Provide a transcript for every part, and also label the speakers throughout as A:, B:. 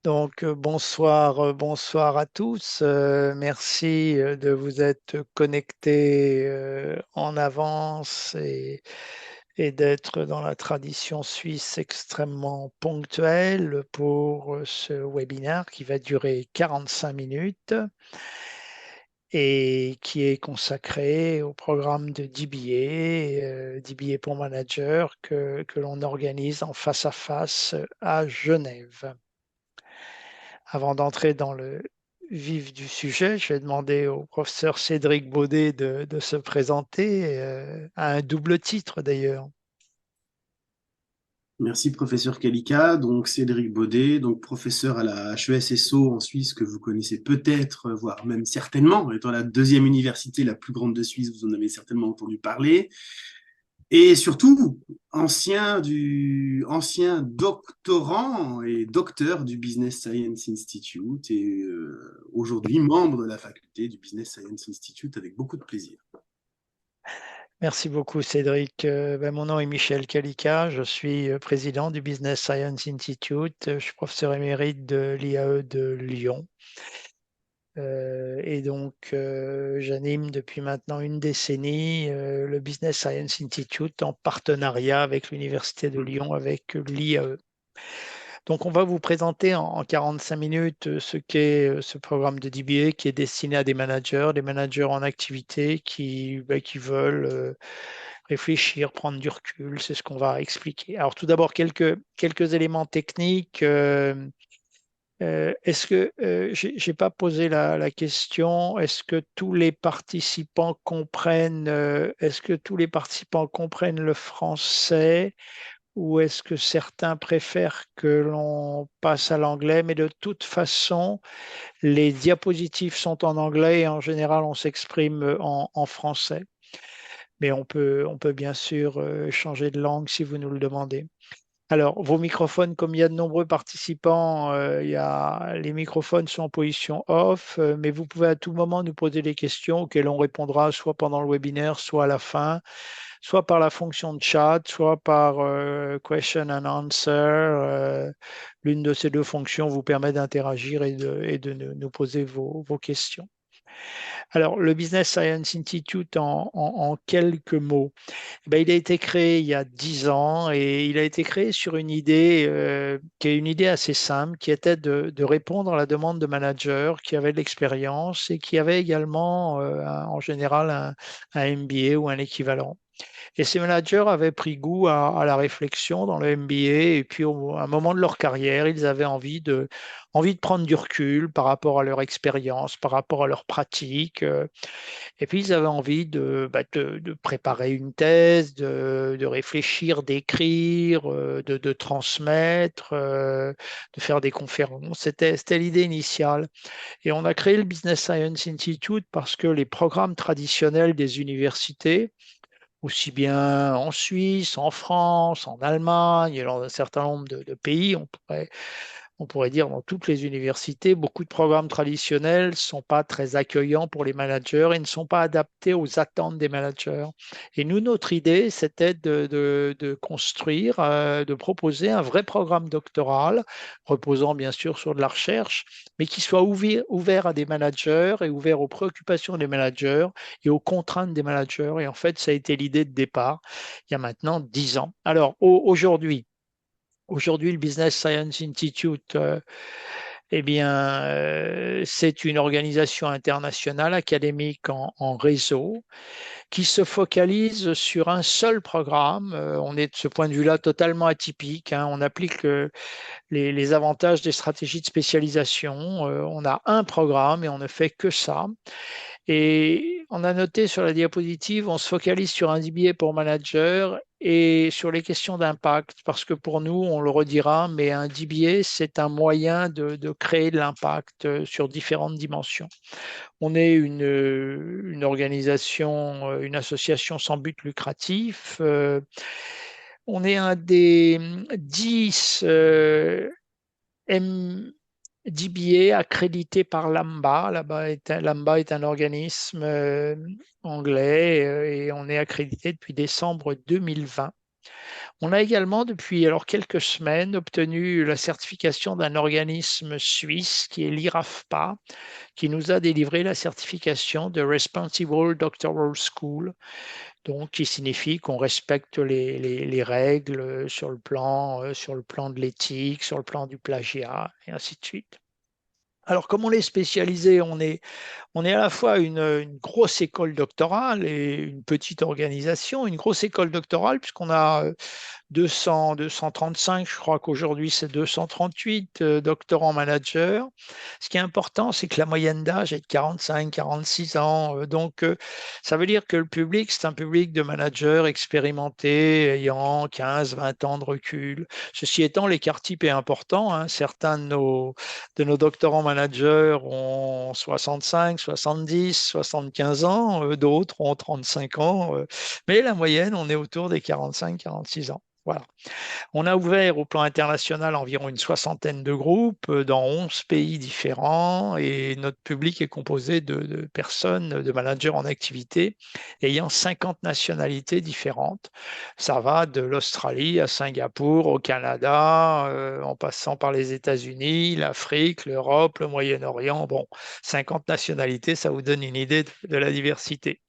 A: Donc, bonsoir à tous. Merci de vous être connectés en avance et d'être dans la tradition suisse extrêmement ponctuelle pour ce webinaire qui va durer 45 minutes et qui est consacré au programme de DBA, DBA pour manager que l'on organise en face à face à Genève. Avant d'entrer dans le vif du sujet, je vais demander au professeur Cédric Baudet de se présenter, à un double titre d'ailleurs.
B: Merci, professeur Kalika. Donc, Cédric Baudet, donc professeur à la HESSO en Suisse, que vous connaissez peut-être, voire même certainement, étant la deuxième université la plus grande de Suisse, vous en avez certainement entendu parler. Et surtout, ancien doctorant et docteur du Business Science Institute et aujourd'hui membre de la faculté du Business Science Institute avec beaucoup de plaisir.
A: Merci beaucoup Cédric. Mon nom est Michel Kalika, je suis président du Business Science Institute, je suis professeur émérite de l'IAE de Lyon. J'anime depuis maintenant une décennie le Business Science Institute en partenariat avec l'Université de Lyon, avec l'IAE. Donc, on va vous présenter en 45 minutes ce qu'est ce programme de DBA qui est destiné à des managers en activité qui veulent réfléchir, prendre du recul. C'est ce qu'on va expliquer. Alors, tout d'abord, quelques éléments techniques. Est-ce que j'ai pas posé la question, est-ce que tous les participants comprennent le français? Ou est-ce que certains préfèrent que l'on passe à l'anglais? Mais de toute façon, les diapositives sont en anglais et en général, on s'exprime en français. Mais on peut bien sûr changer de langue si vous nous le demandez. Alors, vos microphones, comme il y a de nombreux participants, les microphones sont en position off, mais vous pouvez à tout moment nous poser des questions auxquelles on répondra soit pendant le webinaire, soit à la fin, soit par la fonction de chat, soit par question and answer. L'une de ces deux fonctions vous permet d'interagir et de nous poser vos questions. Alors, le Business Science Institute, en quelques mots, il a été créé il y a 10 ans et il a été créé sur une idée qui est une idée assez simple, qui était de répondre à la demande de managers qui avaient de l'expérience et qui avaient également, en général, un MBA ou un équivalent. Et ces managers avaient pris goût à la réflexion dans le MBA et puis à un moment de leur carrière, ils avaient envie de prendre du recul par rapport à leur expérience, par rapport à leur pratique. Et puis ils avaient envie de préparer une thèse, de réfléchir, d'écrire, de transmettre, de faire des conférences. C'était l'idée initiale. Et on a créé le Business Science Institute parce que les programmes traditionnels des universités, aussi bien en Suisse, en France, en Allemagne et dans un certain nombre de pays. On pourrait dire dans toutes les universités, beaucoup de programmes traditionnels ne sont pas très accueillants pour les managers et ne sont pas adaptés aux attentes des managers. Et nous, notre idée, c'était de construire, de proposer un vrai programme doctoral, reposant bien sûr sur de la recherche, mais qui soit ouvert à des managers et ouvert aux préoccupations des managers et aux contraintes des managers. Et en fait, ça a été l'idée de départ il y a maintenant 10 ans. Alors, aujourd'hui, le Business Science Institute, c'est une organisation internationale académique en réseau qui se focalise sur un seul programme. On est de ce point de vue-là totalement atypique, hein. On applique les avantages des stratégies de spécialisation. On a un programme et on ne fait que ça. Et on a noté sur la diapositive, on se focalise sur un DBA pour manager et sur les questions d'impact, parce que pour nous, on le redira, mais un DBA, c'est un moyen de créer de l'impact sur différentes dimensions. On est une organisation, une association sans but lucratif. On est un des 10 DBA accrédité par l'AMBA. L'AMBA est un organisme anglais et on est accrédité depuis décembre 2020. On a également, depuis alors quelques semaines, obtenu la certification d'un organisme suisse qui est l'IRAFPA, qui nous a délivré la certification de Responsible Doctoral School, donc qui signifie qu'on respecte les règles sur le plan de l'éthique, sur le plan du plagiat, et ainsi de suite. Alors, comme on est spécialisé, on est à la fois une grosse école doctorale et une petite organisation. Une grosse école doctorale, puisqu'on a 200, 235, je crois qu'aujourd'hui c'est 238 doctorants managers. Ce qui est important, c'est que la moyenne d'âge est de 45, 46 ans. Donc, ça veut dire que le public, c'est un public de managers expérimentés, ayant 15, 20 ans de recul. Ceci étant, l'écart type est important, hein. Certains de nos doctorants managers ont 65, 70, 75 ans, d'autres ont 35 ans, mais la moyenne, on est autour des 45, 46 ans. Voilà. On a ouvert au plan international environ une soixantaine de groupes dans 11 pays différents et notre public est composé de personnes, de managers en activité ayant 50 nationalités différentes. Ça va de l'Australie à Singapour, au Canada, en passant par les États-Unis, l'Afrique, l'Europe, le Moyen-Orient. Bon, 50 nationalités, ça vous donne une idée de la diversité.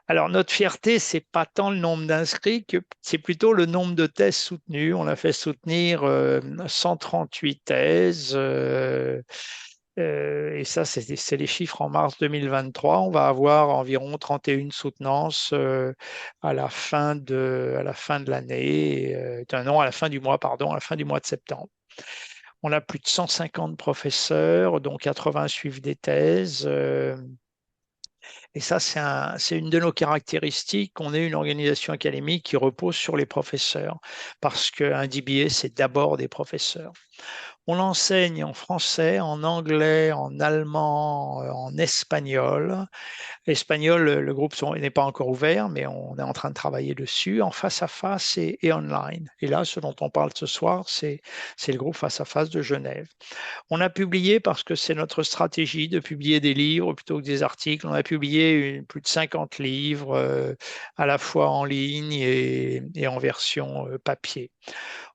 A: Alors, notre fierté, c'est pas tant le nombre d'inscrits que c'est plutôt le nombre de thèses soutenues. On a fait soutenir 138 thèses. Et ça, c'est les chiffres en mars 2023. On va avoir environ 31 soutenances à la fin de l'année, non, à la fin du mois, pardon, à la fin du mois de septembre. On a plus de 150 professeurs, dont 80 suivent des thèses. Et ça, c'est une de nos caractéristiques. On est une organisation académique qui repose sur les professeurs, parce qu'un DBA, c'est d'abord des professeurs. On l'enseigne en français, en anglais, en allemand, en espagnol. Espagnol, le groupe n'est pas encore ouvert, mais on est en train de travailler dessus, en face à face et online. Et là, ce dont on parle ce soir, c'est le groupe face à face de Genève. On a publié, parce que c'est notre stratégie de publier des livres plutôt que des articles, on a publié plus de 50 livres, à la fois en ligne et en version papier.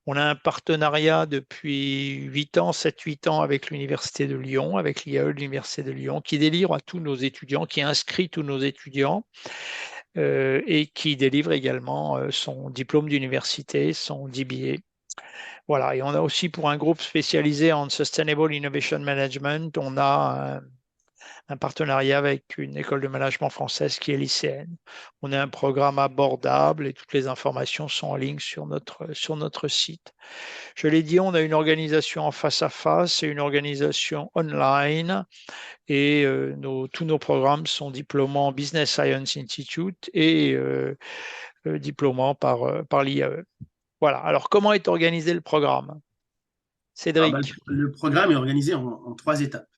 A: On a un partenariat depuis 8 ans, 7-8 ans avec l'Université de Lyon, avec l'IAE de l'Université de Lyon, qui délivre à tous nos étudiants, qui inscrit tous nos étudiants et qui délivre également son diplôme d'université, son DBA. Voilà, et on a aussi pour un groupe spécialisé en Sustainable Innovation Management, on a un partenariat avec une école de management française qui est lycéenne. On a un programme abordable et toutes les informations sont en ligne sur notre site. Je l'ai dit, on a une organisation en face à face et une organisation online et tous nos programmes sont diplômants Business Science Institute et diplômants par l'IAE. Voilà. Alors, comment est organisé le programme?
B: Alors, bah,
A: Cédric.
B: le programme est organisé en 3 étapes.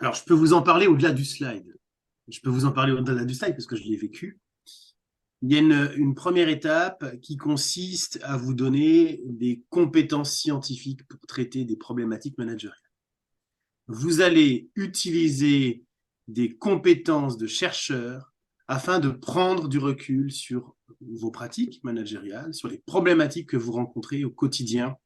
B: Alors, je peux vous en parler au-delà du slide. Je peux vous en parler au-delà du slide parce que je l'ai vécu. Il y a une première étape qui consiste à vous donner des compétences scientifiques pour traiter des problématiques managériales. Vous allez utiliser des compétences de chercheurs afin de prendre du recul sur vos pratiques managériales, sur les problématiques que vous rencontrez au quotidien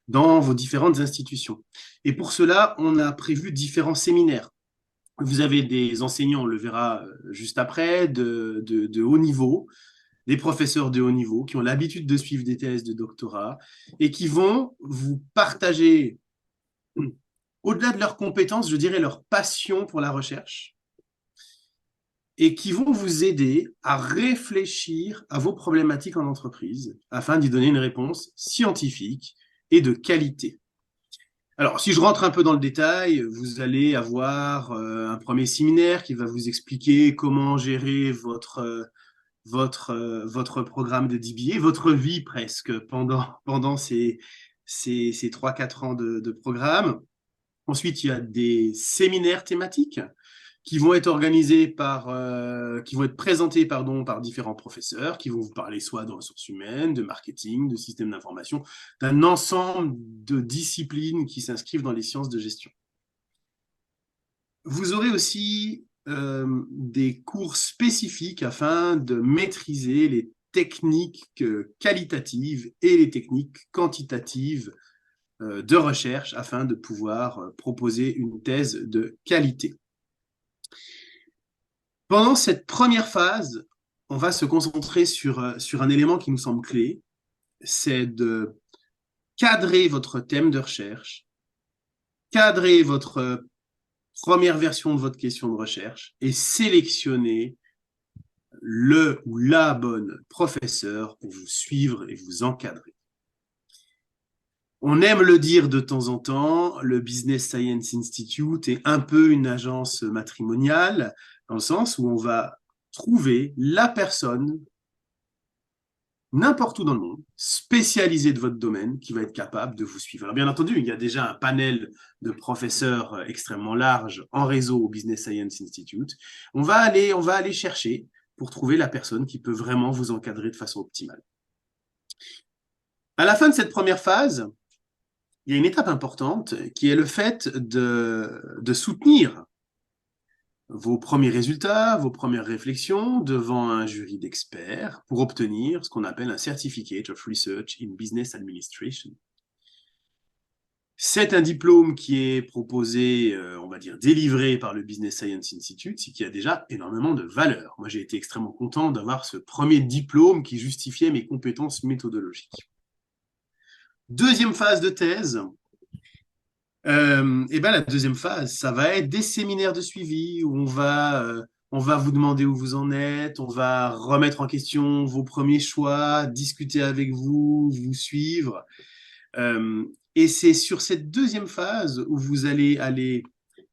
B: dans vos différentes institutions. Et pour cela, on a prévu différents séminaires. Vous avez des enseignants, on le verra juste après, de haut niveau, des professeurs de haut niveau qui ont l'habitude de suivre des thèses de doctorat et qui vont vous partager, au-delà de leurs compétences, je dirais leur passion pour la recherche et qui vont vous aider à réfléchir à vos problématiques en entreprise afin d'y donner une réponse scientifique et de qualité. Alors, si je rentre un peu dans le détail, vous allez avoir un premier séminaire qui va vous expliquer comment gérer votre programme de DBA, votre vie presque pendant ces 3-4 ans de programme. Ensuite, il y a des séminaires thématiques qui vont être qui vont être présentés par différents professeurs, qui vont vous parler soit de ressources humaines, de marketing, de systèmes d'information, d'un ensemble de disciplines qui s'inscrivent dans les sciences de gestion. Vous aurez aussi des cours spécifiques afin de maîtriser les techniques qualitatives et les techniques quantitatives de recherche afin de pouvoir proposer une thèse de qualité. Pendant cette première phase, on va se concentrer sur un élément qui nous semble clé, c'est de cadrer votre thème de recherche, cadrer votre première version de votre question de recherche et sélectionner le ou la bonne professeur pour vous suivre et vous encadrer. On aime le dire de temps en temps, le Business Science Institute est un peu une agence matrimoniale, dans le sens où on va trouver la personne, n'importe où dans le monde, spécialisée de votre domaine, qui va être capable de vous suivre. Alors bien entendu, il y a déjà un panel de professeurs extrêmement large en réseau au Business Science Institute. On va aller chercher pour trouver la personne qui peut vraiment vous encadrer de façon optimale. À la fin de cette première phase, il y a une étape importante qui est le fait de soutenir vos premiers résultats, vos premières réflexions devant un jury d'experts pour obtenir ce qu'on appelle un Certificate of Research in Business Administration. C'est un diplôme qui est proposé, on va dire, délivré par le Business Science Institute, ce qui a déjà énormément de valeur. Moi, j'ai été extrêmement content d'avoir ce premier diplôme qui justifiait mes compétences méthodologiques. Deuxième phase de thèse, la deuxième phase, ça va être des séminaires de suivi où on va vous demander où vous en êtes, on va remettre en question vos premiers choix, discuter avec vous, vous suivre. Et c'est sur cette deuxième phase où vous allez aller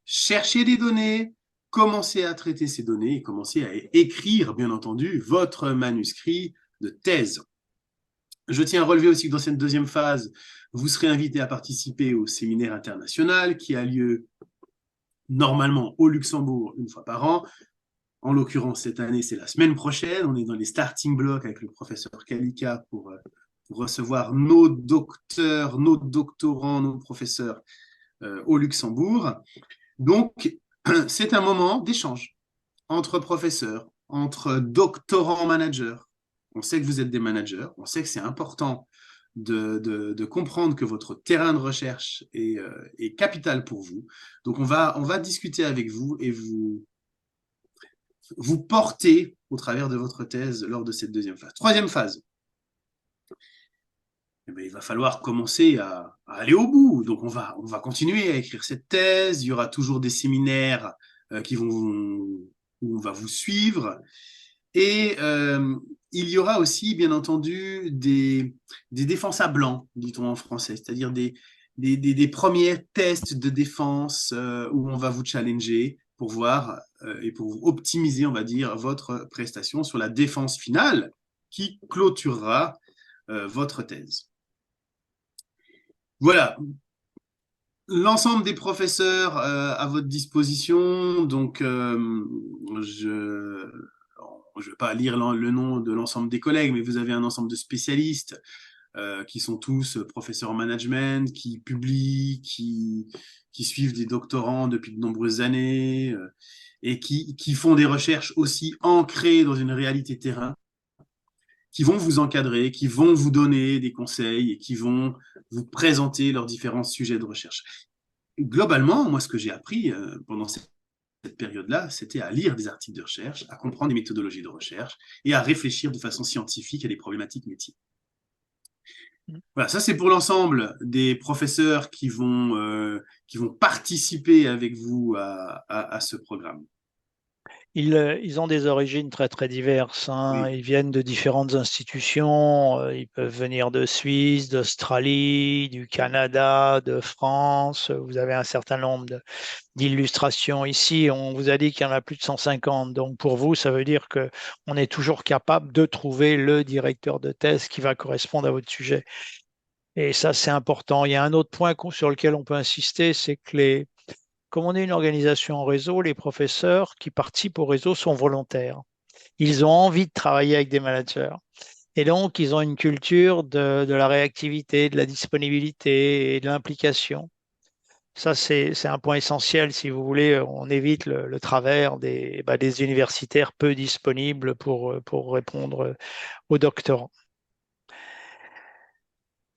B: chercher des données, commencer à traiter ces données et commencer à écrire, bien entendu, votre manuscrit de thèse. Je tiens à relever aussi que dans cette deuxième phase, vous serez invité à participer au séminaire international qui a lieu normalement au Luxembourg une fois par an. En l'occurrence, cette année, c'est la semaine prochaine. On est dans les starting blocks avec le professeur Kalika pour recevoir nos docteurs, nos doctorants, nos professeurs au Luxembourg. Donc, c'est un moment d'échange entre professeurs, entre doctorants managers. On sait que vous êtes des managers, on sait que c'est important de comprendre que votre terrain de recherche est capital pour vous. Donc, on va discuter avec vous et vous porter au travers de votre thèse lors de cette deuxième phase. Troisième phase, il va falloir commencer à aller au bout. Donc, on va continuer à écrire cette thèse. Il y aura toujours des séminaires où on va vous suivre. Et il y aura aussi, bien entendu, des défenses à blanc, dit-on en français, c'est-à-dire des premiers tests de défense où on va vous challenger pour voir et pour optimiser, on va dire, votre prestation sur la défense finale qui clôturera votre thèse. Voilà, l'ensemble des professeurs à votre disposition. Donc, je ne vais pas lire le nom de l'ensemble des collègues, mais vous avez un ensemble de spécialistes qui sont tous professeurs en management, qui publient, qui suivent des doctorants depuis de nombreuses années et qui font des recherches aussi ancrées dans une réalité terrain, qui vont vous encadrer, qui vont vous donner des conseils et qui vont vous présenter leurs différents sujets de recherche. Globalement, moi, ce que j'ai appris pendant cette période-là, c'était à lire des articles de recherche, à comprendre des méthodologies de recherche et à réfléchir de façon scientifique à des problématiques métiers. Voilà, ça c'est pour l'ensemble des professeurs qui vont participer avec vous à ce programme.
A: Ils ont des origines très très diverses, hein.
B: Oui.
A: Ils viennent de différentes institutions. Ils peuvent venir de Suisse, d'Australie, du Canada, de France. Vous avez un certain nombre d'illustrations ici. On vous a dit qu'il y en a plus de 150. Donc pour vous, ça veut dire que on est toujours capable de trouver le directeur de thèse qui va correspondre à votre sujet. Et ça, c'est important. Il y a un autre point sur lequel on peut insister, c'est que comme on est une organisation en réseau, les professeurs qui participent au réseau sont volontaires. Ils ont envie de travailler avec des managers. Et donc, ils ont une culture de la réactivité, de la disponibilité et de l'implication. Ça, c'est un point essentiel, si vous voulez. On évite le travers des universitaires peu disponibles pour répondre aux doctorants.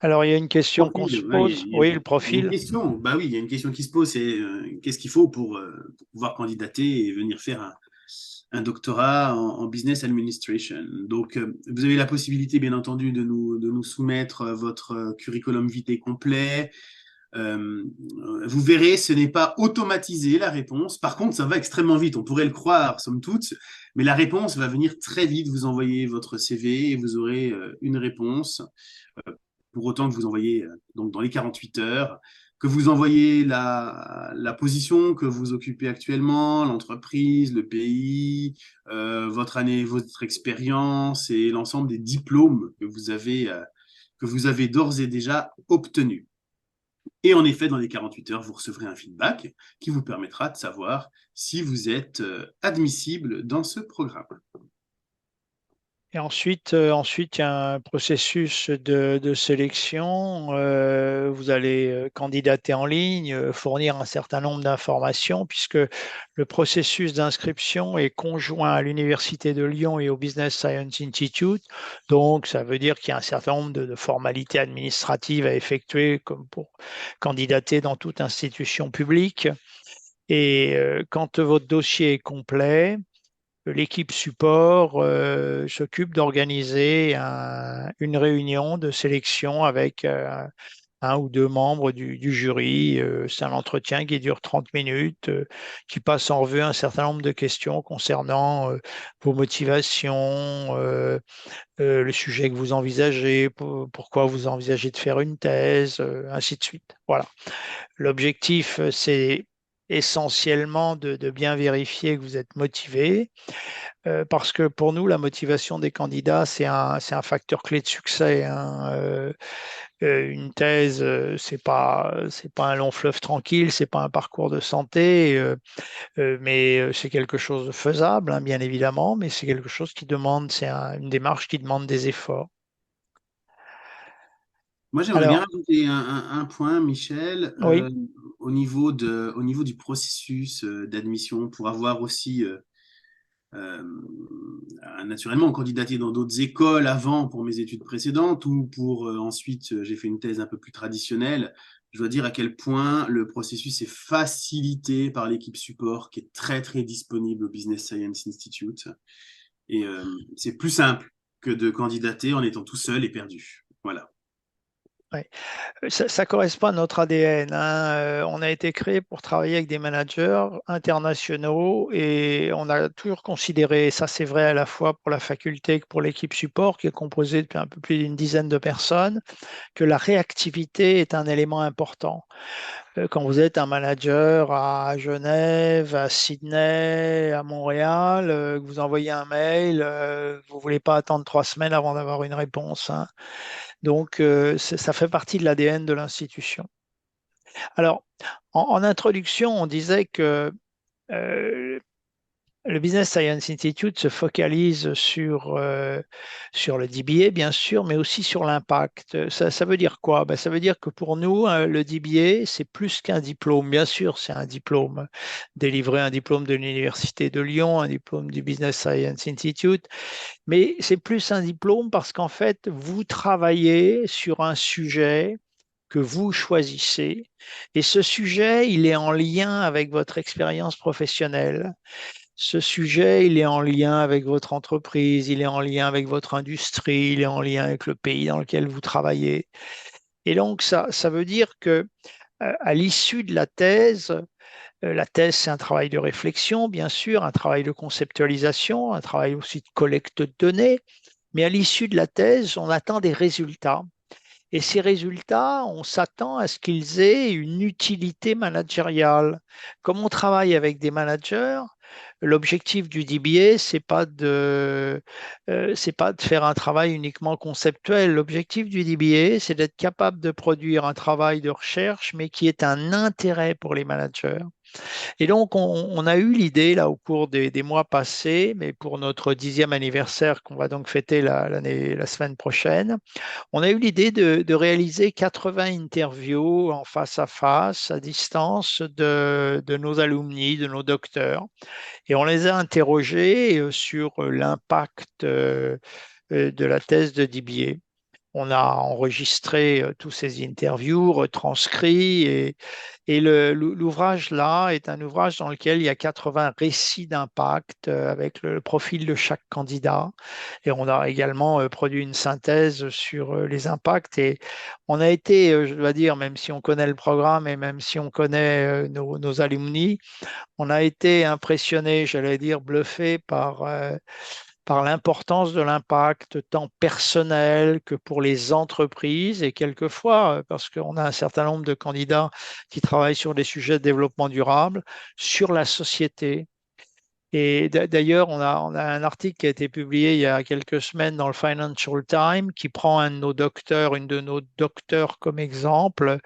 A: Alors, il y a une question qu'on se
B: Profil, ouais,
A: pose. Oui, le
B: il y a une
A: profil.
B: question. Bah oui, il y a une question qui se pose, c'est qu'est-ce qu'il faut pour pouvoir candidater et venir faire un doctorat en business administration. Donc, vous avez la possibilité, bien entendu, de nous soumettre votre curriculum vitae complet. Euh, Vous verrez, ce n'est pas automatisé la réponse. Par contre, ça va extrêmement vite. On pourrait le croire, somme toute, mais la réponse va venir très vite. Vous envoyez votre CV et vous aurez une réponse pour autant que vous envoyez donc dans les 48 heures, que vous envoyez la position que vous occupez actuellement, l'entreprise, le pays, votre année, votre expérience et l'ensemble des diplômes que vous avez d'ores et déjà obtenus. Et en effet, dans les 48 heures, vous recevrez un feedback qui vous permettra de savoir si vous êtes admissible dans ce programme.
A: Et ensuite, il y a un processus de sélection. Vous allez candidater en ligne, fournir un certain nombre d'informations, puisque le processus d'inscription est conjoint à l'Université de Lyon et au Business Science Institute. Donc, ça veut dire qu'il y a un certain nombre de formalités administratives à effectuer, comme pour candidater dans toute institution publique. Et quand votre dossier est complet, l'équipe support s'occupe d'organiser une réunion de sélection avec un ou deux membres du jury. C'est un entretien qui dure 30 minutes, qui passe en revue un certain nombre de questions concernant vos motivations, le sujet que vous envisagez, pourquoi vous envisagez de faire une thèse, ainsi de suite. Voilà. L'objectif, c'est essentiellement de bien vérifier que vous êtes motivé, parce que pour nous, la motivation des candidats, c'est un facteur clé de succès, hein. Une thèse, c'est pas un long fleuve tranquille, c'est pas un parcours de santé, mais c'est quelque chose de faisable, hein, bien évidemment, mais c'est quelque chose qui demande, une démarche qui demande des efforts.
B: Moi, j'aimerais bien
A: Alors,
B: rajouter un point, Michel,
A: oui,
B: au niveau du processus d'admission, pour avoir aussi, euh, naturellement, candidaté dans d'autres écoles avant pour mes études précédentes ou pour ensuite, j'ai fait une thèse un peu plus traditionnelle. Je dois dire à quel point le processus est facilité par l'équipe support qui est très, très disponible au Business Science Institute. Et c'est plus simple que de candidater en étant tout seul et perdu. Voilà.
A: oui. Ça correspond à notre ADN, hein. On a été créé pour travailler avec des managers internationaux et on a toujours considéré, ça c'est vrai à la fois pour la faculté que pour l'équipe support qui est composée depuis un peu plus d'une dizaine de personnes, que la réactivité est un élément important. Quand vous êtes un manager à Genève, à Sydney, à Montréal, que vous envoyez un mail, vous ne voulez pas attendre 3 semaines avant d'avoir une réponse, hein. Donc, ça fait partie de l'ADN de l'institution. Alors, en introduction, on disait que euh, le Business Science Institute se focalise sur le DBA, bien sûr, mais aussi sur l'impact. Ça veut dire quoi? Ben, ça veut dire que pour nous, le DBA, c'est plus qu'un diplôme. Bien sûr, c'est un diplôme. Délivrer un diplôme de l'Université de Lyon, un diplôme du Business Science Institute, mais c'est plus un diplôme parce qu'en fait, vous travaillez sur un sujet que vous choisissez. Et ce sujet, il est en lien avec votre expérience professionnelle. Ce sujet, il est en lien avec votre entreprise, il est en lien avec votre industrie, il est en lien avec le pays dans lequel vous travaillez. Et donc, ça veut dire que à l'issue de la thèse, c'est un travail de réflexion, bien sûr, un travail de conceptualisation, un travail aussi de collecte de données, mais à l'issue de la thèse, on attend des résultats. Et ces résultats, on s'attend à ce qu'ils aient une utilité managériale. Comme on travaille avec des managers, l'objectif du DBA, c'est pas de faire un travail uniquement conceptuel. L'objectif du DBA, c'est d'être capable de produire un travail de recherche, mais qui est un intérêt pour les managers. Et donc, on a eu l'idée, là, au cours des mois passés, mais pour notre 10e anniversaire qu'on va donc fêter la semaine prochaine, on a eu l'idée de réaliser 80 interviews en face à face, à distance, de nos alumni, de nos docteurs. Et on les a interrogés sur l'impact de la thèse de DBA. On a enregistré tous ces interviews, retranscrits, et l'ouvrage là est un ouvrage dans lequel il y a 80 récits d'impact avec le profil de chaque candidat. Et on a également produit une synthèse sur les impacts. Et on a été, je dois dire, même si on connaît le programme et même si on connaît nos alumni, on a été impressionné, j'allais dire, bluffé par l'importance de l'impact tant personnel que pour les entreprises et quelquefois, parce qu'on a un certain nombre de candidats qui travaillent sur des sujets de développement durable, sur la société. Et d'ailleurs, on a un article qui a été publié il y a quelques semaines dans le Financial Times qui prend un de nos docteurs, une de nos docteurs comme exemple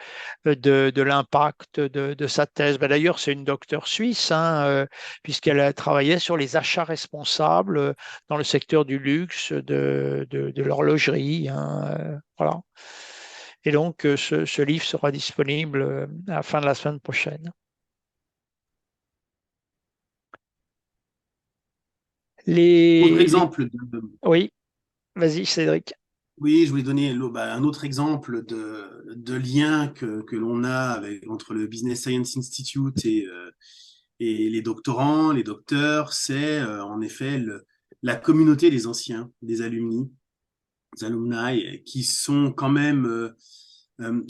A: de l'impact de sa thèse. Ben, d'ailleurs, c'est une docteure suisse, hein, puisqu'elle a travaillé sur les achats responsables dans le secteur du luxe, de l'horlogerie, hein, voilà. Et donc, ce livre sera disponible à la fin de la semaine prochaine.
B: Autre
A: Les...
B: exemple
A: Oui, vas-y, Cédric.
B: oui, je voulais donner un autre exemple de lien que l'on a entre le Business Science Institute et les doctorants, les docteurs, c'est en effet la communauté des anciens, des alumni, des alumni, qui sont quand même,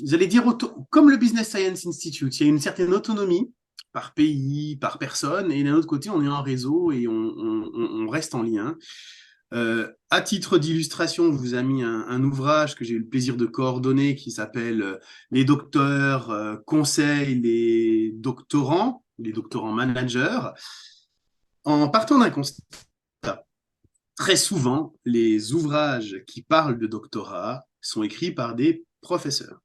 B: j'allais dire, comme le Business Science Institute, il y a une certaine autonomie par pays, par personne, et d'un autre côté, on est en réseau et on reste en lien. À titre d'illustration, je vous ai mis un ouvrage que j'ai eu le plaisir de coordonner qui s'appelle Les docteurs conseillent les doctorants managers. En partant d'un constat, très souvent, les ouvrages qui parlent de doctorat sont écrits par des professeurs.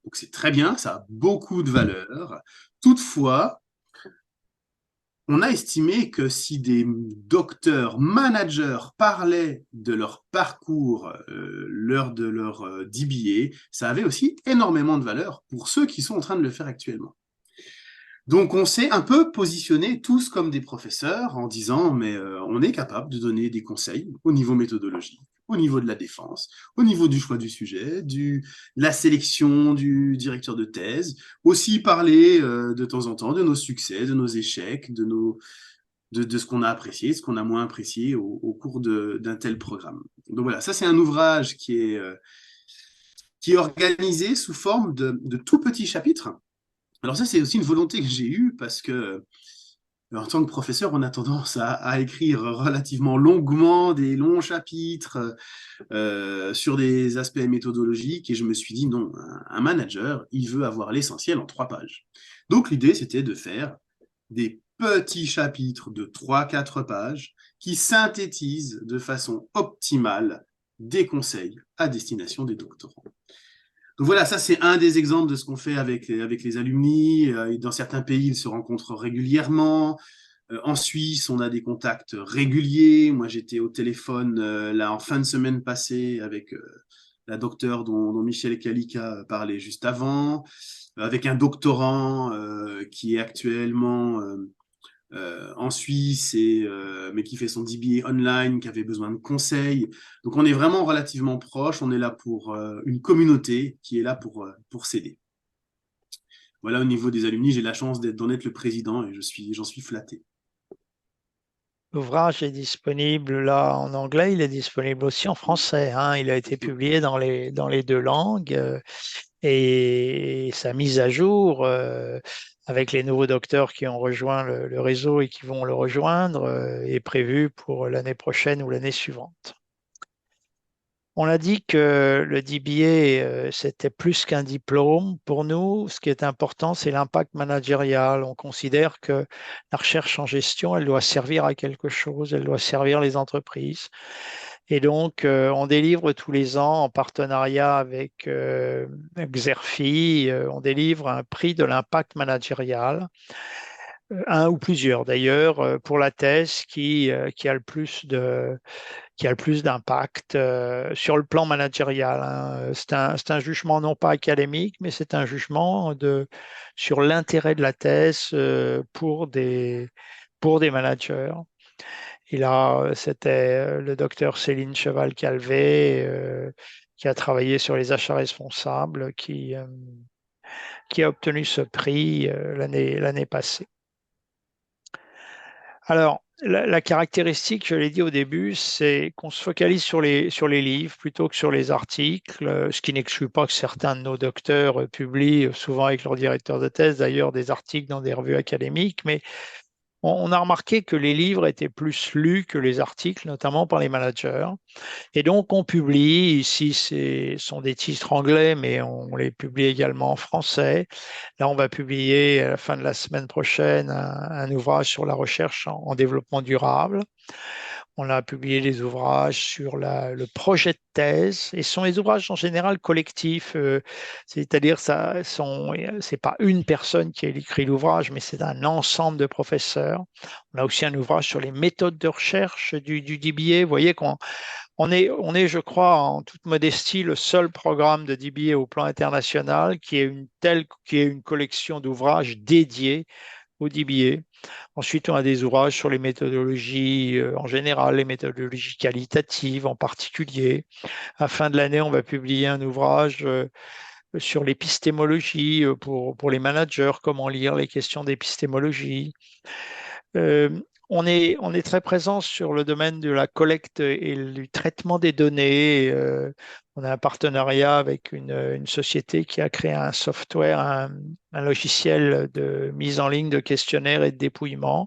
B: Donc c'est très bien, ça a beaucoup de valeur. Toutefois, on a estimé que si des docteurs, managers parlaient de leur parcours lors de leur DBA, ça avait aussi énormément de valeur pour ceux qui sont en train de le faire actuellement. Donc on s'est un peu positionné tous comme des professeurs en disant mais on est capable de donner des conseils au niveau méthodologique, au niveau de la défense, au niveau du choix du sujet, de la sélection du directeur de thèse, aussi parler de temps en temps de nos succès, de nos échecs, de ce qu'on a apprécié, de ce qu'on a moins apprécié au cours d'un tel programme. Donc voilà, ça c'est un ouvrage qui est organisé sous forme de tout petits chapitres. Alors ça, c'est aussi une volonté que j'ai eue parce que, en tant que professeur, on a tendance à écrire relativement longuement des longs chapitres sur des aspects méthodologiques et je me suis dit non, un manager, il veut avoir l'essentiel en 3 pages. Donc l'idée, c'était de faire des petits chapitres de 3-4 pages qui synthétisent de façon optimale des conseils à destination des doctorants. Donc voilà, ça c'est un des exemples de ce qu'on fait avec les alumni. Dans certains pays, ils se rencontrent régulièrement. En Suisse, on a des contacts réguliers. Moi, j'étais au téléphone là en fin de semaine passée avec la docteure dont Michel Calica parlait juste avant, avec un doctorant qui est actuellement en Suisse, mais qui fait son DBA online, qui avait besoin de conseils. Donc on est vraiment relativement proche, on est là pour une communauté qui est là pour s'aider. Voilà, au niveau des alumni, j'ai la chance d'en être le président et j'en suis flatté.
A: L'ouvrage est disponible là en anglais, il est disponible aussi en français, hein. Il a été publié dans les deux langues et sa mise à jour avec les nouveaux docteurs qui ont rejoint le réseau et qui vont le rejoindre est prévue pour l'année prochaine ou l'année suivante. On a dit que le DBA, c'était plus qu'un diplôme. Pour nous, ce qui est important, c'est l'impact managérial. On considère que la recherche en gestion, elle doit servir à quelque chose, elle doit servir les entreprises. Et donc, on délivre tous les ans, en partenariat avec Xerfi, on délivre un prix de l'impact managérial. un ou plusieurs d'ailleurs, pour la thèse qui a le qui a le plus d'impact sur le plan managérial, hein. C'est un jugement non pas académique, mais c'est un jugement sur l'intérêt de la thèse pour des managers. Et là, c'était le docteur Céline Cheval-Calvé qui a travaillé sur les achats responsables, qui a obtenu ce prix l'année passée. Alors, la caractéristique, je l'ai dit au début, c'est qu'on se focalise sur les livres plutôt que sur les articles, ce qui n'exclut pas que certains de nos docteurs publient souvent avec leur directeur de thèse, d'ailleurs, des articles dans des revues académiques, mais on a remarqué que les livres étaient plus lus que les articles, notamment par les managers. Et donc, on publie, ici, ce sont des titres anglais, mais on les publie également en français. Là, on va publier à la fin de la semaine prochaine un ouvrage sur la recherche en développement durable. On a publié des ouvrages sur le projet de thèse, et ce sont des ouvrages en général collectifs, c'est-à-dire c'est pas une personne qui a écrit l'ouvrage, mais c'est un ensemble de professeurs. On a aussi un ouvrage sur les méthodes de recherche du DBA. Vous voyez on est, je crois, en toute modestie, le seul programme de DBA au plan international qui ait une collection d'ouvrages dédiés au DBA. Ensuite, on a des ouvrages sur les méthodologies en général, les méthodologies qualitatives en particulier. À la fin de l'année, on va publier un ouvrage sur l'épistémologie pour les managers, comment lire les questions d'épistémologie. Euh, on est très présent sur le domaine de la collecte et du traitement des données. On a un partenariat avec une société qui a créé un software, un logiciel de mise en ligne de questionnaires et de dépouillement.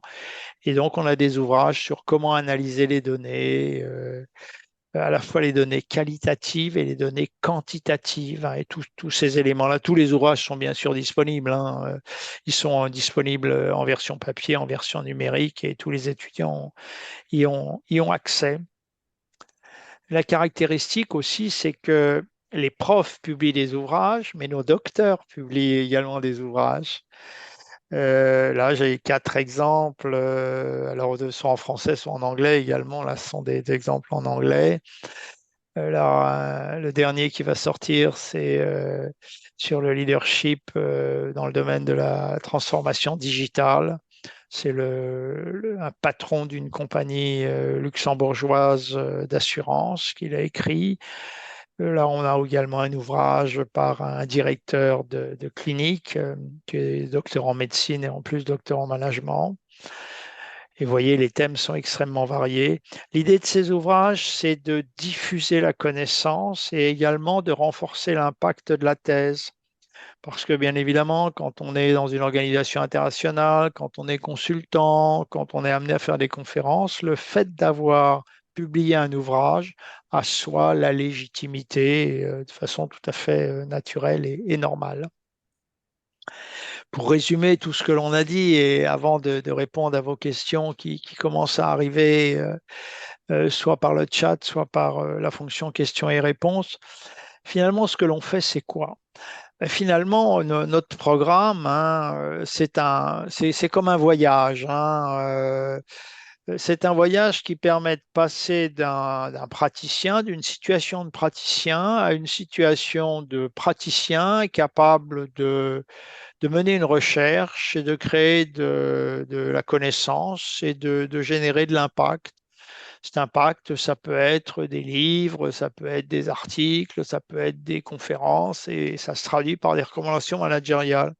A: Et donc, on a des ouvrages sur comment analyser les données, à la fois les données qualitatives et les données quantitatives, hein, et tous ces éléments-là. Tous les ouvrages sont bien sûr disponibles, hein. Ils sont disponibles en version papier, en version numérique, et tous les étudiants y ont accès. La caractéristique aussi, c'est que les profs publient des ouvrages, mais nos docteurs publient également des ouvrages. Là, j'ai quatre exemples. Alors, soit en français, soit en anglais également. Là, ce sont des exemples en anglais. Là, le dernier qui va sortir, c'est sur le leadership dans le domaine de la transformation digitale. C'est un patron d'une compagnie luxembourgeoise d'assurance qui l'a écrit. Là, on a également un ouvrage par un directeur de clinique qui est docteur en médecine et en plus docteur en management. Et vous voyez, les thèmes sont extrêmement variés. L'idée de ces ouvrages, c'est de diffuser la connaissance et également de renforcer l'impact de la thèse. Parce que bien évidemment, quand on est dans une organisation internationale, quand on est consultant, quand on est amené à faire des conférences, le fait d'avoir publié un ouvrage a soi la légitimité de façon tout à fait naturelle et normale. Pour résumer tout ce que l'on a dit et avant de répondre à vos questions qui commencent à arriver soit par le chat, soit par la fonction questions et réponses, finalement, ce que l'on fait, c'est quoi? Ben, finalement, notre programme, hein, c'est comme un voyage, hein, c'est un voyage qui permet de passer d'un praticien, d'une situation de praticien à une situation de praticien capable de mener une recherche et de créer de la connaissance et de générer de l'impact. Cet impact, ça peut être des livres, ça peut être des articles, ça peut être des conférences et ça se traduit par des recommandations managériales.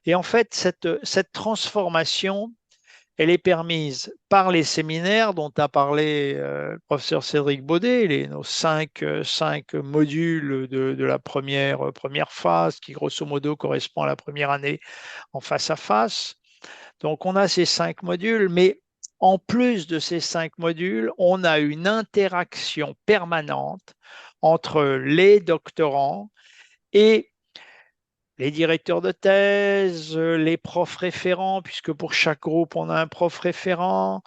A: Et en fait, cette transformation, elle est permise par les séminaires dont a parlé le professeur Cédric Baudet, nos cinq modules de la première phase qui, grosso modo, correspond à la première année en face à face. Donc, on a ces 5 modules, mais en plus de ces 5 modules, on a une interaction permanente entre les doctorants et les directeurs de thèse, les profs référents, puisque pour chaque groupe, on a un prof référent,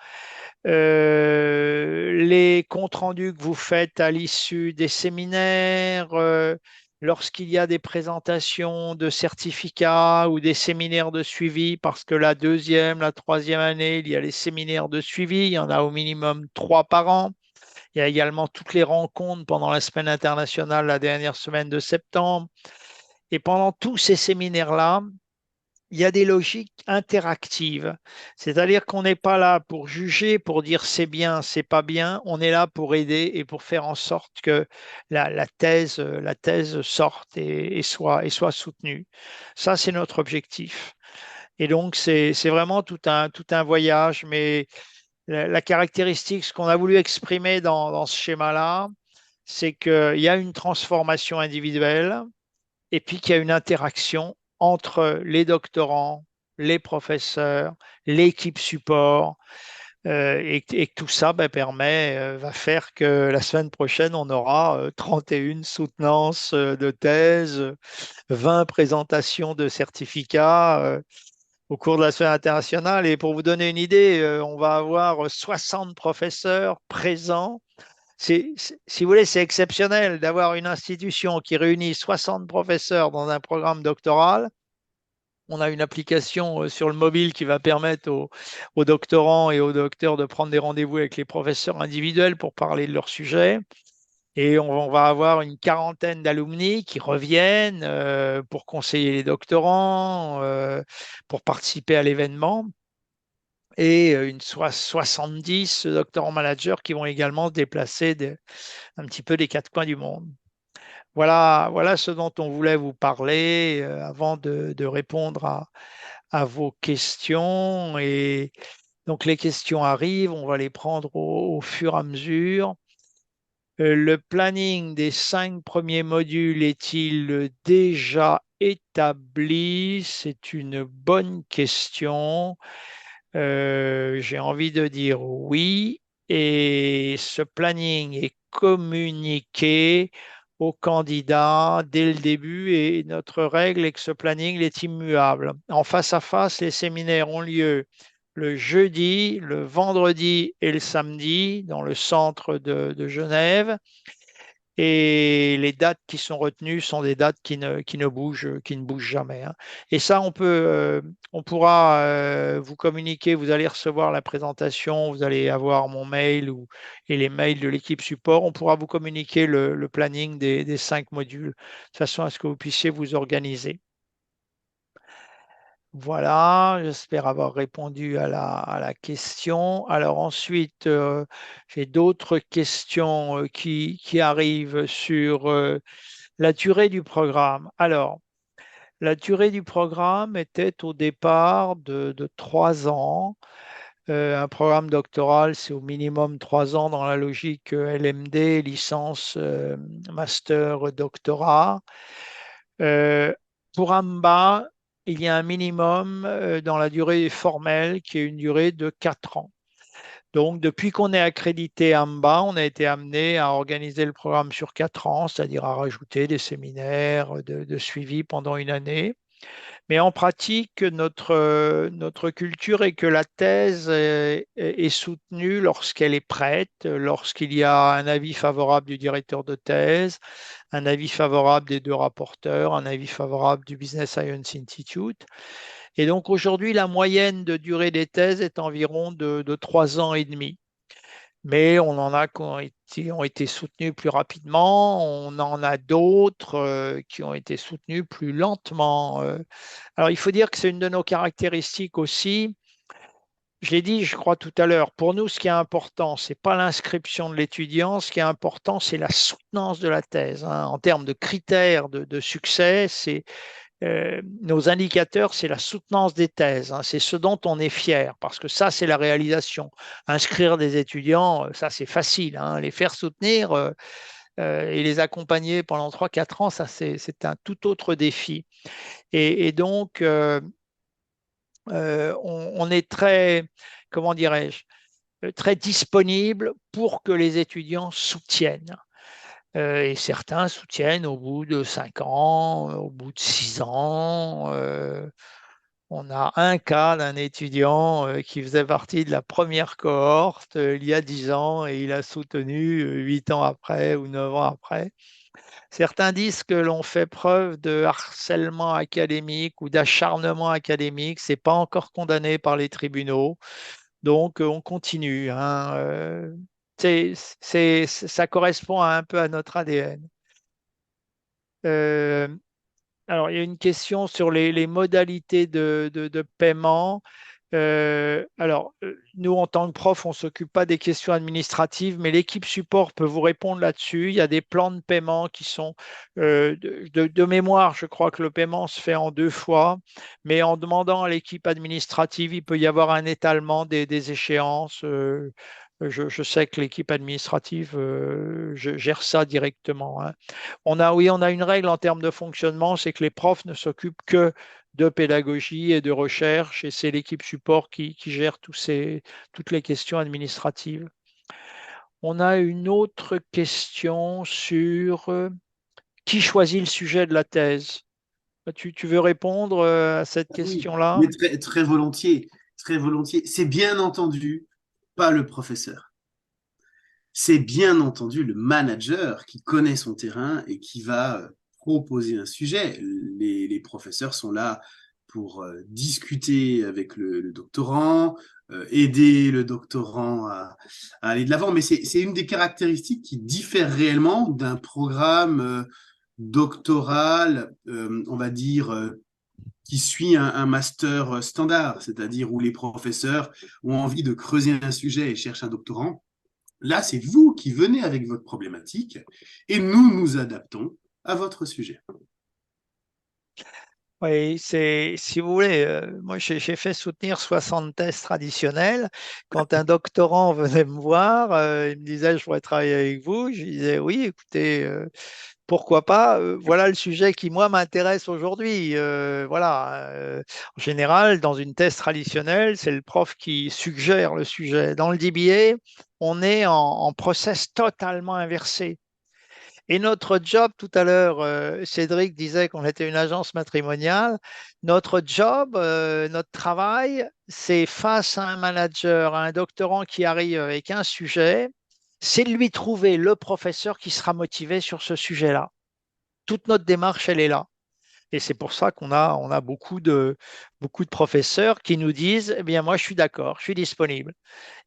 A: les comptes rendus que vous faites à l'issue des séminaires, lorsqu'il y a des présentations de certificats ou des séminaires de suivi, parce que la deuxième, la troisième année, il y a les séminaires de suivi, il y en a au minimum 3 par an. Il y a également toutes les rencontres pendant la semaine internationale, la dernière semaine de septembre. Et pendant tous ces séminaires-là, il y a des logiques interactives. C'est-à-dire qu'on n'est pas là pour juger, pour dire c'est bien, c'est pas bien. On est là pour aider et pour faire en sorte que la thèse sorte et soit soutenue. Ça, c'est notre objectif. Et donc, c'est vraiment tout un voyage. Mais la caractéristique, ce qu'on a voulu exprimer dans ce schéma-là, c'est qu'il y a une transformation individuelle et puis qu'il y a une interaction entre les doctorants, les professeurs, l'équipe support, et que tout ça va faire que la semaine prochaine, on aura 31 soutenances de thèse, 20 présentations de certificats au cours de la semaine internationale. Et pour vous donner une idée, on va avoir 60 professeurs présents. Si vous voulez, c'est exceptionnel d'avoir une institution qui réunit 60 professeurs dans un programme doctoral. On a une application sur le mobile qui va permettre aux doctorants et aux docteurs de prendre des rendez-vous avec les professeurs individuels pour parler de leur sujet. Et on va avoir une quarantaine d'alumni qui reviennent pour conseiller les doctorants, pour participer à l'événement, et 70 doctorants managers qui vont également se déplacer un petit peu des quatre coins du monde. Voilà ce dont on voulait vous parler avant de répondre à vos questions. Et donc les questions arrivent, on va les prendre au fur et à mesure. Le planning des 5 premiers modules est-il déjà établi? C'est une bonne question. J'ai envie de dire oui. Et ce planning est communiqué aux candidats dès le début. Et notre règle est que ce planning est immuable. En face à face, les séminaires ont lieu le jeudi, le vendredi et le samedi dans le centre de Genève. Et les dates qui sont retenues sont des dates qui ne bougent jamais, hein. Et ça, on pourra vous communiquer. Vous allez recevoir la présentation, vous allez avoir mon mail et les mails de l'équipe support. On pourra vous communiquer le planning des 5 modules, de façon à ce que vous puissiez vous organiser. Voilà, j'espère avoir répondu à la question. Alors ensuite, j'ai d'autres questions qui arrivent sur la durée du programme. Alors, la durée du programme était au départ de 3 ans. Un programme doctoral, c'est au minimum 3 ans dans la logique LMD, licence, master, doctorat. Euh, pour AMBA, il y a un minimum dans la durée formelle qui est une durée de 4 ans. Donc, depuis qu'on est accrédité AMBA, on a été amené à organiser le programme sur 4 ans, c'est-à-dire à rajouter des séminaires de suivi pendant une année. Mais en pratique, notre culture est que la thèse est soutenue lorsqu'elle est prête, lorsqu'il y a un avis favorable du directeur de thèse, un avis favorable des 2 rapporteurs, un avis favorable du Business Science Institute. Et donc aujourd'hui, la moyenne de durée des thèses est environ de 3 ans et demi. Mais on en a ont été soutenus plus rapidement, on en a d'autres qui ont été soutenus plus lentement. Alors, il faut dire que c'est une de nos caractéristiques aussi. Je l'ai dit, je crois tout à l'heure, pour nous, ce qui est important, ce n'est pas l'inscription de l'étudiant, ce qui est important, c'est la soutenance de la thèse, hein. En termes de critères de succès, nos indicateurs, c'est la soutenance des thèses, hein. C'est ce dont on est fier, parce que ça, c'est la réalisation. Inscrire des étudiants, ça, c'est facile, hein. Les faire soutenir et les accompagner pendant 3 4 ans, ça, c'est un tout autre défi. Et donc, on est très, comment dirais-je, très disponible pour que les étudiants soutiennent. Et certains soutiennent au bout de 5 ans, au bout de 6 ans. On a un cas d'un étudiant qui faisait partie de la première cohorte il y a 10 ans et il a soutenu 8 ans après ou 9 ans après. Certains disent que l'on fait preuve de harcèlement académique ou d'acharnement académique. C'est pas encore condamné par les tribunaux, donc on continue, hein. Ça correspond un peu à notre ADN. Euh, alors, il y a une question sur les modalités de paiement. Nous, en tant que prof, on ne s'occupe pas des questions administratives, mais l'équipe support peut vous répondre là-dessus. Il y a des plans de paiement qui sont de mémoire. Je crois que le paiement se fait en 2 fois, mais en demandant à l'équipe administrative, il peut y avoir un étalement des échéances. Je sais que l'équipe administrative gère ça directement, hein. Oui, on a une règle en termes de fonctionnement, c'est que les profs ne s'occupent que de pédagogie et de recherche, et c'est l'équipe support qui gère toutes les questions administratives. On a une autre question sur qui choisit le sujet de la thèse. Tu veux répondre à cette
B: Ah oui,
A: question-là?
B: mais très volontiers, très volontiers. C'est bien entendu pas le professeur. C'est bien entendu le manager qui connaît son terrain et qui va proposer un sujet. Les professeurs sont là pour discuter avec le doctorant, aider le doctorant à aller de l'avant. Mais c'est une des caractéristiques qui diffère réellement d'un programme doctoral, on va dire, qui suit un master standard, c'est-à-dire où les professeurs ont envie de creuser un sujet et cherchent un doctorant. Là, c'est vous qui venez avec votre problématique et nous nous adaptons à votre sujet.
A: Oui, si vous voulez, moi j'ai fait soutenir 60 thèses traditionnelles. Quand un doctorant venait me voir, il me disait je voudrais travailler avec vous. Je disais oui, écoutez, pourquoi pas, voilà le sujet qui moi m'intéresse aujourd'hui. Voilà, en général, dans une thèse traditionnelle, c'est le prof qui suggère le sujet. Dans le DBA, on est en process totalement inversé. Et notre job, tout à l'heure, Cédric disait qu'on était une agence matrimoniale. Notre job, notre travail, c'est face à un manager, à un doctorant qui arrive avec un sujet, c'est de lui trouver le professeur qui sera motivé sur ce sujet-là. Toute notre démarche, elle est là. Et c'est pour ça qu'on a beaucoup de professeurs qui nous disent, eh bien, moi, je suis d'accord, je suis disponible.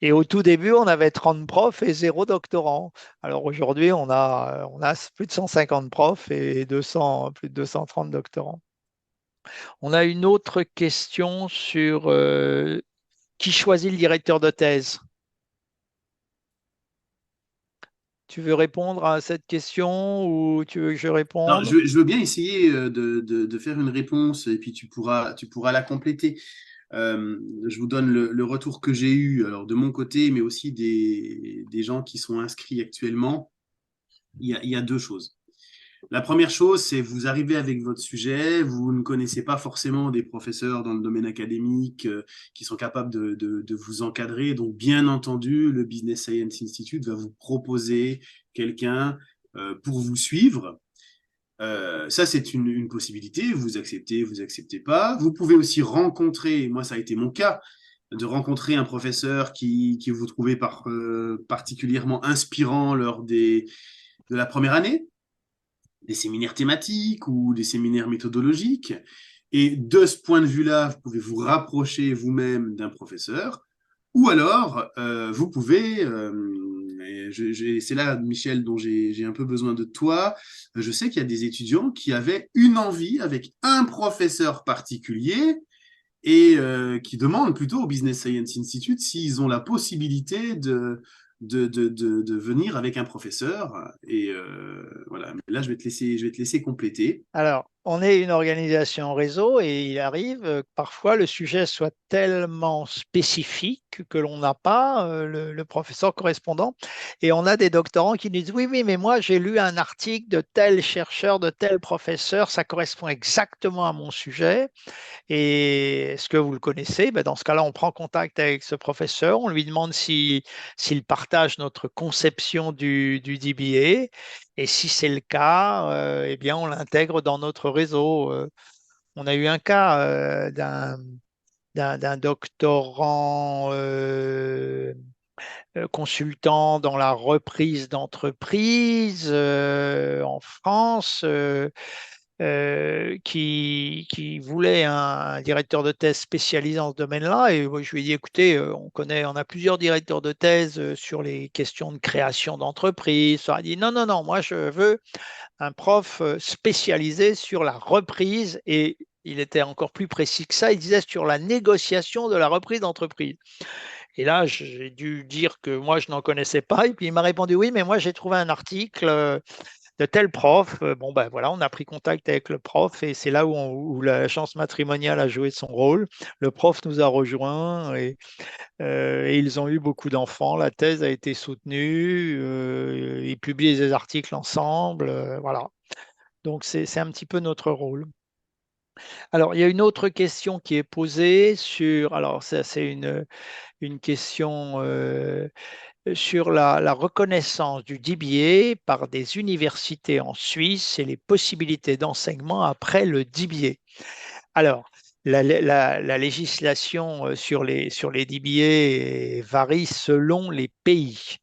A: Et au tout début, on avait 30 profs et 0 doctorants. Alors aujourd'hui, on a plus de 150 profs et plus de 230 doctorants. On a une autre question sur qui choisit le directeur de thèse. Tu veux répondre à cette question ou tu veux que je
B: Alors,
A: réponde?
B: je veux bien essayer de faire une réponse et puis tu pourras la compléter. Je vous donne le retour que j'ai eu, alors de mon côté, mais aussi des gens qui sont inscrits actuellement. Il y a deux choses. La première chose, c'est vous arrivez avec votre sujet, vous ne connaissez pas forcément des professeurs dans le domaine académique qui sont capables de vous encadrer. Donc, bien entendu, le Business Science Institute va vous proposer quelqu'un pour vous suivre. Ça, c'est une possibilité. Vous acceptez pas. Vous pouvez aussi rencontrer, moi, ça a été mon cas, de rencontrer un professeur qui vous trouvez particulièrement inspirant lors de la première année, des séminaires thématiques ou des séminaires méthodologiques. Et de ce point de vue-là, vous pouvez vous rapprocher vous-même d'un professeur. Ou alors, vous pouvez, c'est là, Michel, dont j'ai un peu besoin de toi. Je sais qu'il y a des étudiants qui avaient une envie avec un professeur particulier et qui demandent plutôt au Business Science Institute s'ils ont la possibilité de venir avec un professeur. Et voilà, mais là, je vais te laisser compléter.
A: Alors, on est une organisation réseau et il arrive que parfois le sujet soit tellement spécifique que l'on n'a pas le professeur correspondant. Et on a des doctorants qui nous disent, oui, oui, mais moi j'ai lu un article de tel chercheur, de tel professeur, ça correspond exactement à mon sujet. Et est-ce que vous le connaissez? Ben, dans ce cas-là, on prend contact avec ce professeur, on lui demande s'il partage notre conception du DBA. Et si c'est le cas, eh bien, on l'intègre dans notre réseau. on a eu un cas d'un doctorant consultant dans la reprise d'entreprise en France qui voulait un directeur de thèse spécialisé dans ce domaine-là. Et moi, je lui ai dit, écoutez, on a plusieurs directeurs de thèse sur les questions de création d'entreprise. Il a dit, non, non, non, moi, je veux un prof spécialisé sur la reprise. Et il était encore plus précis que ça, il disait sur la négociation de la reprise d'entreprise. Et là, j'ai dû dire que moi, je n'en connaissais pas. Et puis, il m'a répondu, oui, mais moi, j'ai trouvé un article de tel prof. Bon, ben voilà, on a pris contact avec le prof et c'est là où la chance matrimoniale a joué son rôle. Le prof nous a rejoints et ils ont eu beaucoup d'enfants. La thèse a été soutenue. Ils publient des articles ensemble. Voilà. Donc, c'est un petit peu notre rôle. Alors, il y a une autre question qui est posée sur, alors ça, c'est une question sur la reconnaissance du DBA par des universités en Suisse et les possibilités d'enseignement après le DBA. Alors, la législation sur les DBA varie selon les pays.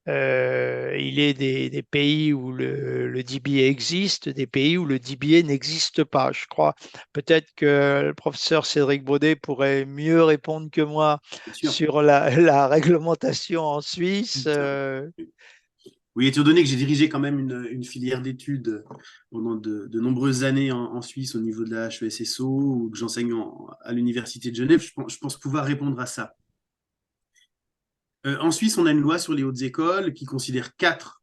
A: Il est des pays où le DBA existe, des pays où le DBA n'existe pas. Je crois peut-être que le professeur Cédric Baudet pourrait mieux répondre que moi
B: Bien sûr.
A: sur la réglementation en Suisse.
B: Oui, étant donné que j'ai dirigé quand même une filière d'études pendant de nombreuses années en Suisse au niveau de la HESSO ou que j'enseigne à l'Université de Genève, je pense pouvoir répondre à ça. En Suisse, on a une loi sur les hautes écoles qui considère 4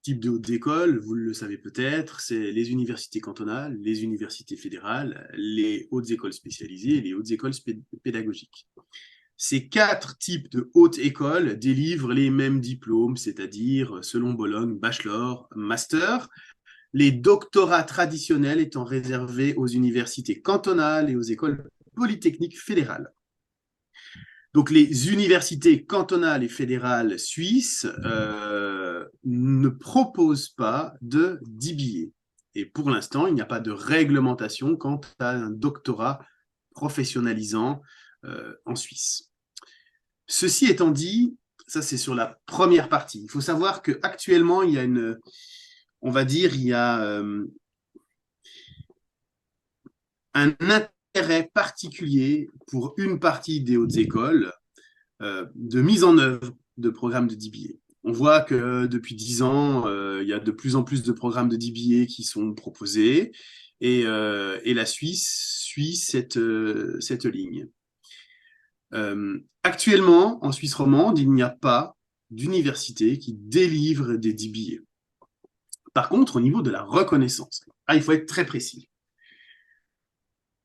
B: types de hautes écoles. Vous le savez peut-être, c'est les universités cantonales, les universités fédérales, les hautes écoles spécialisées et les hautes écoles pédagogiques. Ces 4 types de hautes écoles délivrent les mêmes diplômes, c'est-à-dire, selon Bologne, bachelor, master, les doctorats traditionnels étant réservés aux universités cantonales et aux écoles polytechniques fédérales. Donc les universités cantonales et fédérales suisses ne proposent pas de DBA. Et pour l'instant, il n'y a pas de réglementation quant à un doctorat professionnalisant en Suisse. Ceci étant dit, ça c'est sur la première partie. Il faut savoir qu'actuellement, il y a on va dire, il y a un intérêt particulier pour une partie des hautes écoles de mise en œuvre de programmes de DBA. On voit que depuis 10 ans, il y a de plus en plus de programmes de DBA qui sont proposés et la Suisse suit cette ligne. Actuellement, en Suisse romande, il n'y a pas d'université qui délivre des DBA. Par contre, au niveau de la reconnaissance, il faut être très précis.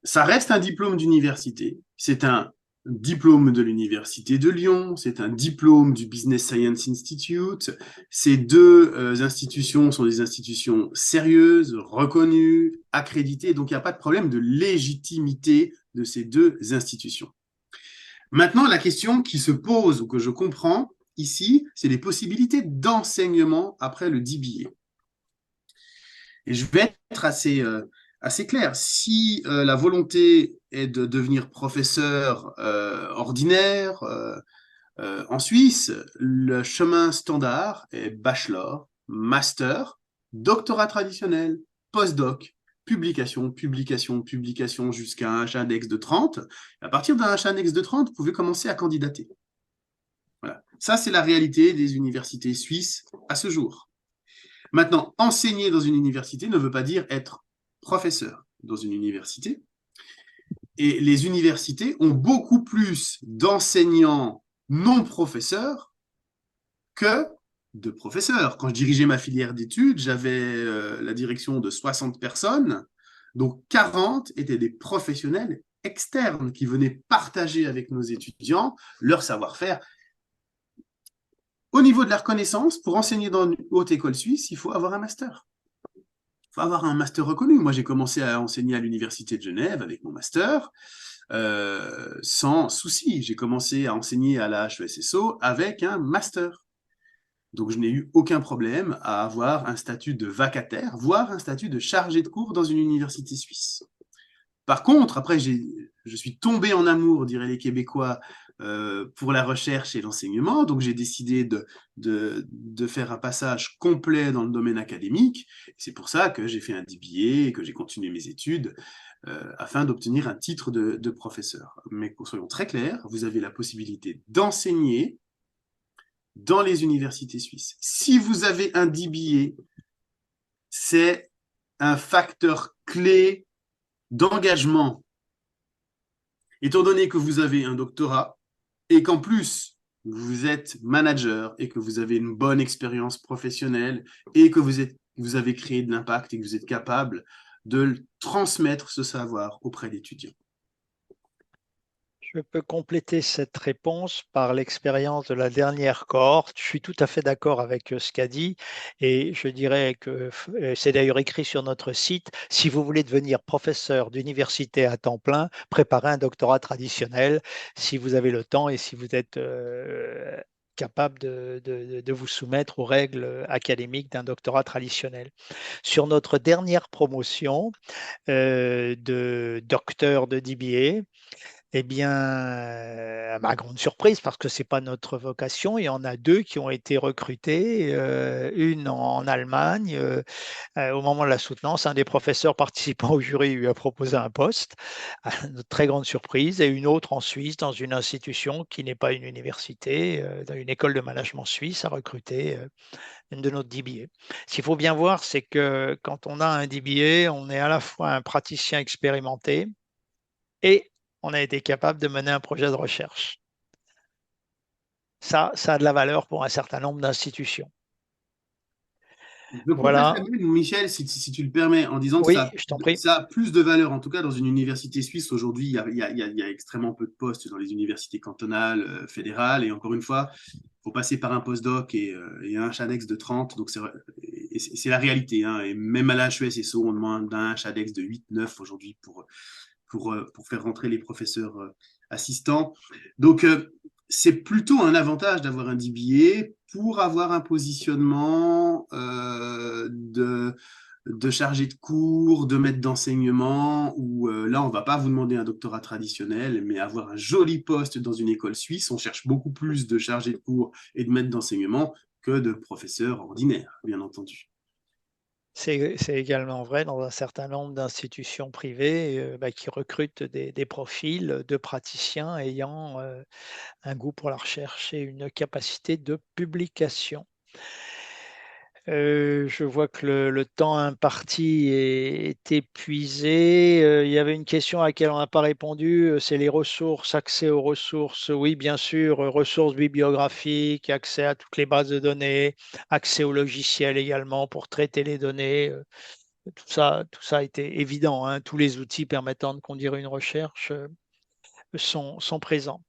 B: Ça reste un diplôme d'université, c'est un diplôme de l'Université de Lyon, c'est un diplôme du Business Science Institute. Ces deux institutions sont des institutions sérieuses, reconnues, accréditées, donc il n'y a pas de problème de légitimité de ces deux institutions. Maintenant, la question qui se pose, ou que je comprends ici, c'est les possibilités d'enseignement après le DBA. Et je vais être assez clair. Si la volonté est de devenir professeur ordinaire en Suisse, le chemin standard est bachelor, master, doctorat traditionnel, postdoc, publication, publication, publication jusqu'à un H-index de 30. À partir d'un H-index de 30, vous pouvez commencer à candidater. Voilà. Ça, c'est la réalité des universités suisses à ce jour. Maintenant, enseigner dans une université ne veut pas dire être professeur dans une université. Et les universités ont beaucoup plus d'enseignants non professeurs que de professeurs. Quand je dirigeais ma filière d'études, j'avais la direction de 60 personnes, donc 40 étaient des professionnels externes qui venaient partager avec nos étudiants leur savoir-faire. Au niveau de la reconnaissance, pour enseigner dans une haute école suisse, il faut avoir un master. Il faut avoir un master reconnu. Moi, j'ai commencé à enseigner à l'Université de Genève avec mon master, sans souci. J'ai commencé à enseigner à la HESSO avec un master. Donc, je n'ai eu aucun problème à avoir un statut de vacataire, voire un statut de chargé de cours dans une université suisse. Par contre, après, je suis tombé en amour, diraient les Québécois, pour la recherche et l'enseignement. Donc, j'ai décidé de faire un passage complet dans le domaine académique. C'est pour ça que j'ai fait un DBA et que j'ai continué mes études afin d'obtenir un titre de professeur. Mais soyons très clairs, vous avez la possibilité d'enseigner dans les universités suisses. Si vous avez un DBA, c'est un facteur clé d'engagement. Étant donné que vous avez un doctorat et qu'en plus vous êtes manager et que vous avez une bonne expérience professionnelle et que vous avez créé de l'impact et que vous êtes capable de transmettre ce savoir auprès d'étudiants.
A: Je peux compléter cette réponse par l'expérience de la dernière cohorte. Je suis tout à fait d'accord avec ce qu'a dit et je dirais que c'est d'ailleurs écrit sur notre site. Si vous voulez devenir professeur d'université à temps plein, préparez un doctorat traditionnel si vous avez le temps et si vous êtes capable de vous soumettre aux règles académiques d'un doctorat traditionnel. Sur notre dernière promotion de docteur de DBA, eh bien, à ma grande surprise, parce que ce n'est pas notre vocation, il y en a deux qui ont été recrutés, une en Allemagne. Au moment de la soutenance, un des professeurs participant au jury lui a proposé un poste, à notre très grande surprise, et une autre en Suisse, dans une institution qui n'est pas une université, dans une école de management suisse, a recruté une de nos DBA. Ce qu'il faut bien voir, c'est que quand on a un DBA, on est à la fois un praticien expérimenté et on a été capable de mener un projet de recherche. Ça a de la valeur pour un certain nombre d'institutions.
B: Je compléterais
A: Voilà.
B: même, Michel, si tu le permets, en disant que
A: Oui, je t'en prie.
B: ça a plus de valeur, en tout cas dans une université suisse. Aujourd'hui, il y a extrêmement peu de postes dans les universités cantonales, fédérales, et encore une fois, il faut passer par un postdoc et un Chadex de 30, donc c'est la réalité. Hein. Et même à la HESSO, on demande un Chadex de 8-9 aujourd'hui pour faire rentrer les professeurs assistants. Donc, c'est plutôt un avantage d'avoir un DBA pour avoir un positionnement de chargé de cours, de maître d'enseignement, où là, on ne va pas vous demander un doctorat traditionnel, mais avoir un joli poste dans une école suisse. On cherche beaucoup plus de chargés de cours et de maîtres d'enseignement que de professeurs ordinaires, bien entendu.
A: C'est également vrai dans un certain nombre d'institutions privées qui recrutent des profils de praticiens ayant un goût pour la recherche et une capacité de publication. Je vois que le temps imparti est épuisé. Il y avait une question à laquelle on n'a pas répondu, c'est les ressources, accès aux ressources. Oui, bien sûr, ressources bibliographiques, accès à toutes les bases de données, accès aux logiciels également pour traiter les données. Tout ça a été évident, hein. Tous les outils permettant de conduire une recherche sont présents.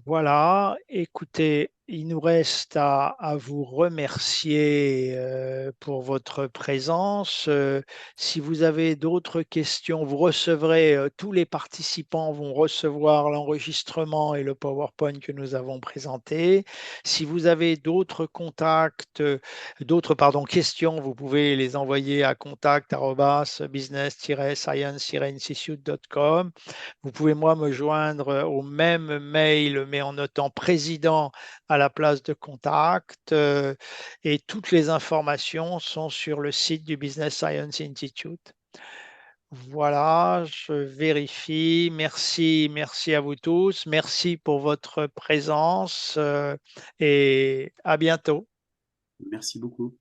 A: Voilà, écoutez, il nous reste à vous remercier pour votre présence. Si vous avez d'autres questions, vous recevrez, tous les participants vont recevoir l'enregistrement et le PowerPoint que nous avons présenté. Si vous avez d'autres contacts, d'autres pardon, questions, vous pouvez les envoyer à contact@business-science-institute.com. Vous pouvez, moi, me joindre au même mail, mais en notant président à la place de contact. Et toutes les informations sont sur le site du Business Science Institute. Voilà, je vérifie. Merci, merci à vous tous. Merci pour votre présence et à bientôt.
B: Merci beaucoup.